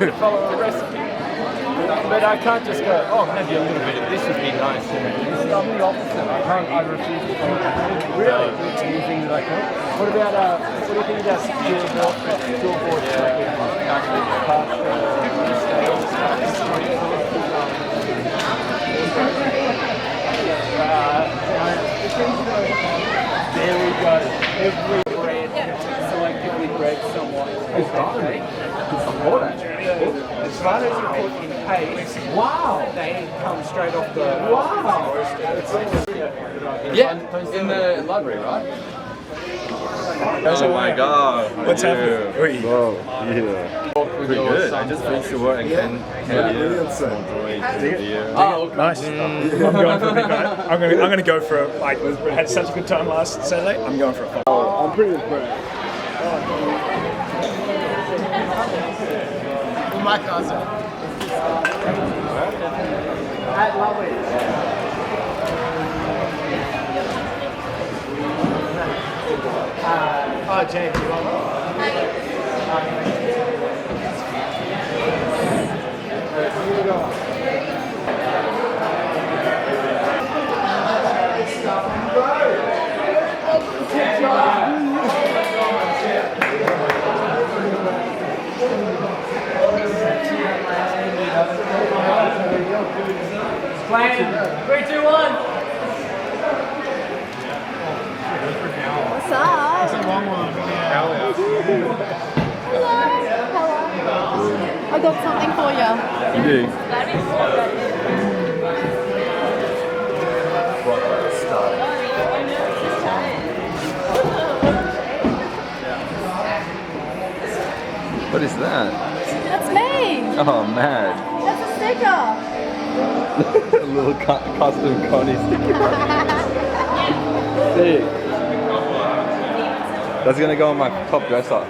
follow a recipe. But I can't just go, oh, maybe a little bit of this would be nice. I'm the opposite. I refuse to follow that. Really? It's anything that I can. What do you think about store-bought there we go. Every bread, selectively bred somewhat. Okay. As far as you put in paste, they come straight off the Yeah, in the library, right? Oh my god. What's happening? Whoa, yeah. Pretty good. I just finished the work and can Nice. I'm going for a big night. I'm going to go for a, like, we had such a good time last Saturday. I'm going for a fun. I'm pretty impressed. My cousin. I love it. James, you want Plan. 3, 2, 1. What's up? It's a long one. Hello. I got something for you. You do. What is that? That's me. Oh man. That's a sticker. A little custom Connie sticker. Sick. That's gonna go on my top dresser.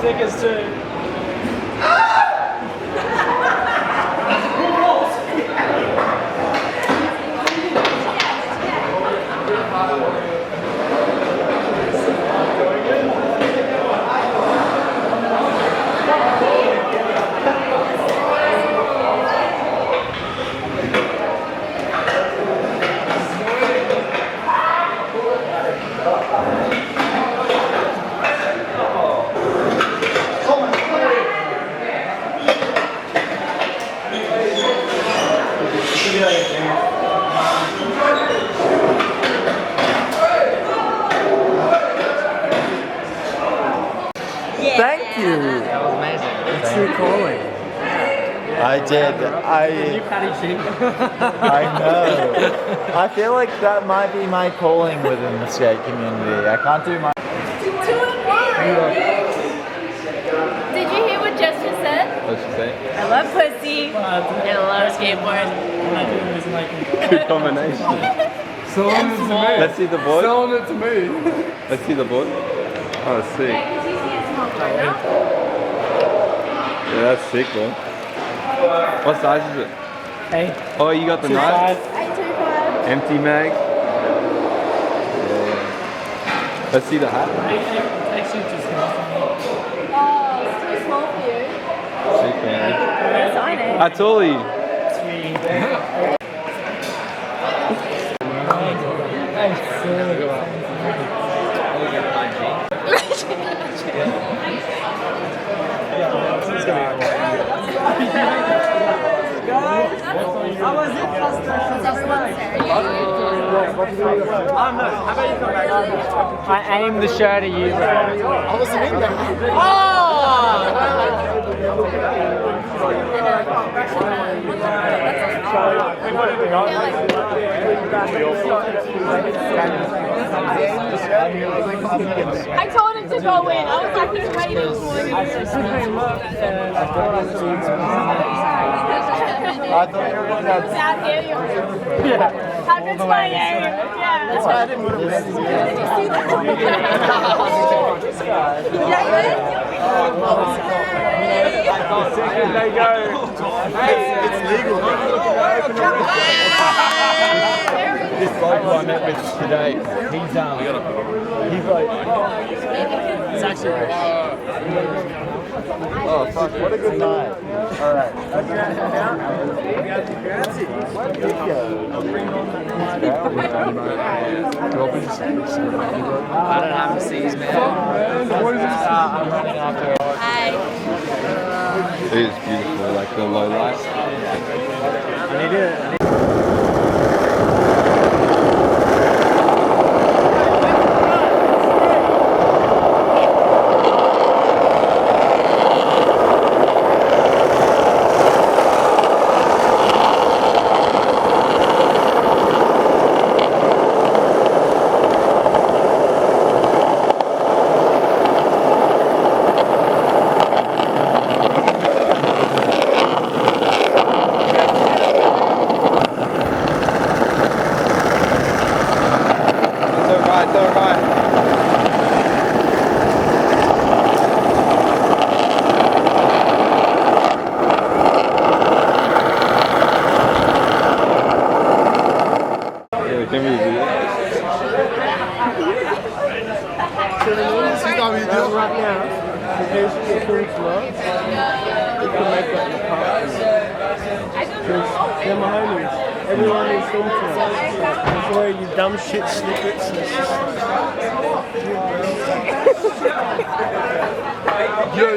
stickers too. Thank you. That was amazing. It's your calling. I did. I know. I feel like that might be my calling within the skate community. I can't do my. 2 and 1. Did you hear what Jess just said? What'd she say? I love pussy and I love skateboard. Good combination. Selling it to me. Let's see the board. Selling it to me. Let's see the board. Oh, sick. Yeah, that's sick, bro. What size is it? Hey. Oh, you got the knife? 825. Empty mag? Yeah. Let's see the hat. Actually, just Oh, it's too small for you. Sick, man. Sign it. How tall are you? I aimed the shirt at you, bro. I wasn't in there. I told him to go in. I was like, he's waiting for you. I thought you were going to. It's out here. Yeah. How good's my aim? Yeah. That's why I didn't want to miss it. Did you see that? They go. It's legal. This bloke who I met with today, he's like, It's actually. Oh, fuck. What a good night. Alright. I don't have the C's, man. I'm running after. Hi. It is beautiful, like the low light. I need it. Everyone is filtering. That's where you dumb shit snippets. yo,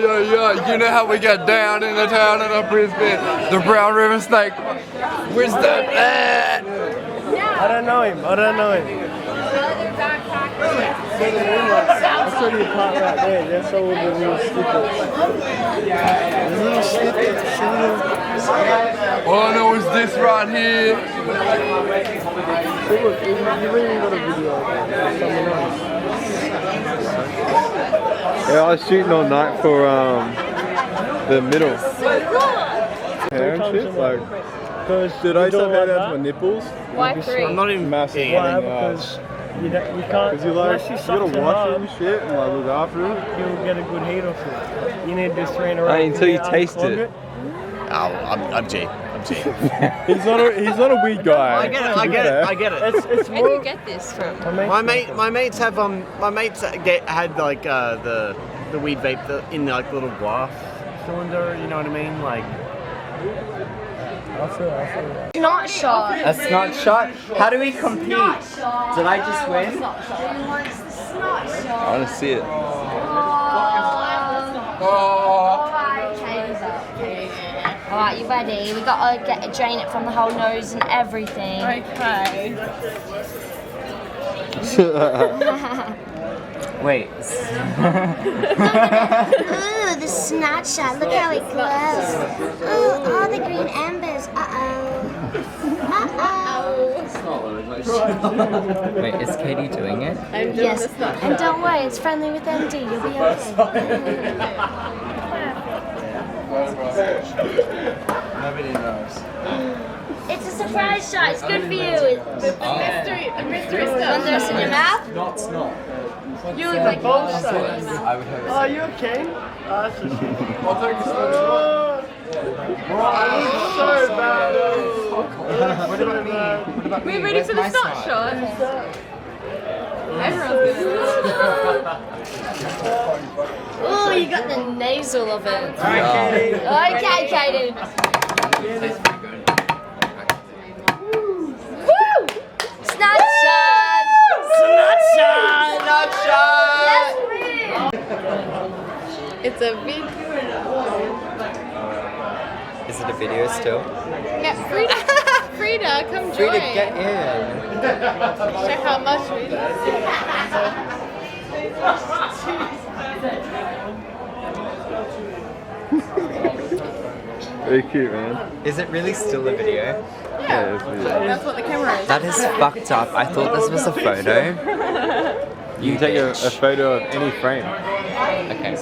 you know how we get down in the town of Brisbane? The Brown River Snake. Where's that at? I don't know him. That's only the part right there. That's all the little snippets. All I know is this right here. So look, you really got a video of someone else. Yeah, I was shooting all night for the middle. Hair and shit, like. Dude, I used to have hair down to my nipples. Why 3? I'm not even massive. Why? Because You can't. Because you like, unless you suck gotta them wash up, it and shit and like look after it. you'll get a good heat off it. You need to strain around. Until you taste unclog it. I'm G. He's not a weed guy. I get it. It's Where do you get this from? My mates had like the weed vape in like little glass cylinder. You know what I mean? Like Not shot. a snot shot. How do we compete? Did I just win? I want to see it. Alright, you ready? We gotta drain it from the whole nose and everything. Okay. Wait. Ooh, the snot shot. Look how it glows. Ooh, all the green embers. Wait, is Katie doing it? I'm doing Yes, the snot and shot. don't worry, it's friendly with MD. You'll be okay. Nobody knows. It's a surprise shot. It's good for you. The mystery Want stuff. this in your mouth? Not snot. You look like Both you sides. I would have Oh, you okay? That's just I'll take a snot. so bad. What about me? What about We're me? ready Where's for the my snot shot. Everyone's gonna Oh, you got the nasal of it. Katie. Okay, Katie. Woo! Snot shot! Snot shot! Snot shot. Let's win! It's a big. Is it a video still? Yeah, Frida, come join. Frida, get in. Show how much we do. Very cute, man. Is it really still a video? Yeah, it's really- That's what the camera is. That is fucked up. I thought this was a photo. You can take a photo of any frame. Okay.